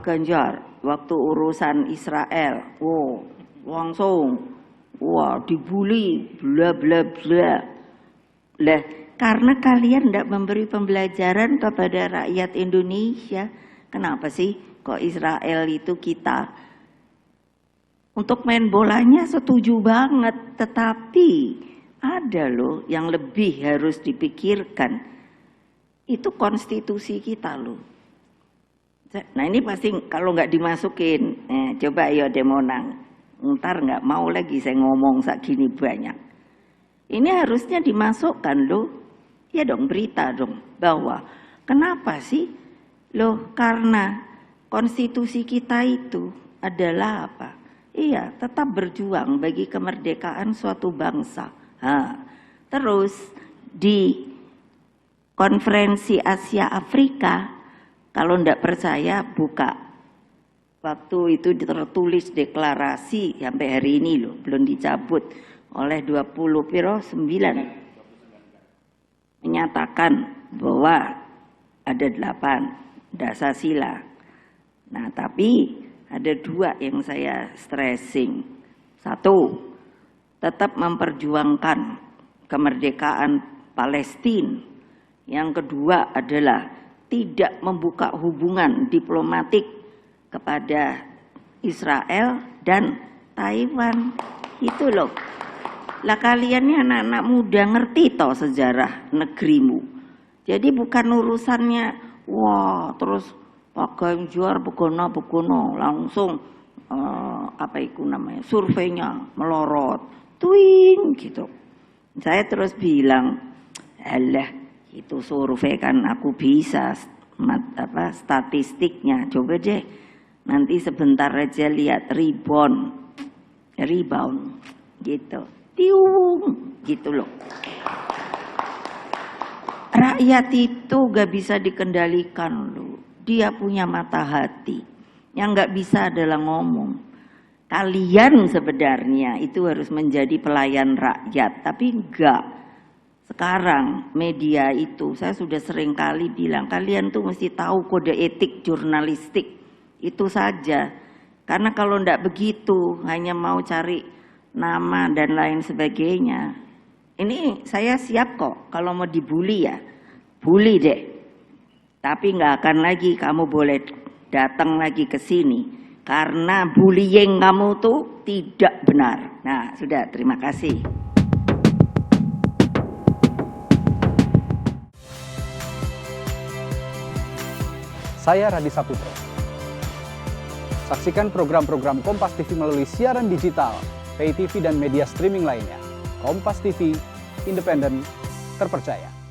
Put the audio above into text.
Pak Ganjar waktu urusan Israel, langsung dibully, bla bla bla. Lah, karena kalian tidak memberi pembelajaran kepada rakyat Indonesia. Kenapa sih kok Israel itu kita? Untuk main bolanya setuju banget, tetapi ada loh yang lebih harus dipikirkan. Itu konstitusi kita loh. Nah ini pasti kalau nggak dimasukin, coba ayo Demonang, ntar nggak mau lagi saya ngomong segini banyak. Ini harusnya dimasukkan loh, ya dong berita dong bahwa kenapa sih loh, karena konstitusi kita itu adalah apa? Iya, tetap berjuang bagi kemerdekaan suatu bangsa. Terus di konferensi Asia Afrika, kalau ndak percaya buka. Waktu itu tertulis deklarasi sampai hari ini loh, belum dicabut oleh 29 menyatakan bahwa ada 8 dasar-sila. Nah, tapi ada 2 yang saya stressing. 1, tetap memperjuangkan kemerdekaan Palestina. Yang kedua adalah tidak membuka hubungan diplomatik kepada Israel dan Taiwan. Itu loh. Lah kalian ini anak-anak muda ngerti toh sejarah negerimu. Jadi bukan urusannya terus Pak Ganjar begono langsung apa itu namanya, surveinya melorot, twing gitu. Saya terus bilang, alah itu survei kan aku bisa statistiknya, coba deh nanti sebentar aja lihat rebound gitu, tiung gitu loh. Rakyat itu gak bisa dikendalikan loh. Dia punya mata hati. Yang gak bisa adalah ngomong. Kalian sebenarnya itu harus menjadi pelayan rakyat. Tapi enggak. Sekarang media itu, saya sudah sering kali bilang, kalian tuh mesti tahu kode etik jurnalistik. Itu saja. Karena kalau enggak begitu, hanya mau cari nama dan lain sebagainya. Ini saya siap kok, kalau mau dibully ya, bully deh. Tapi nggak akan lagi kamu boleh datang lagi ke sini karena bullying kamu tuh tidak benar. Nah, sudah, terima kasih. Saya Radhi Saputro. Saksikan program-program Kompas TV melalui siaran digital, pay TV dan media streaming lainnya. Kompas TV, independen, terpercaya.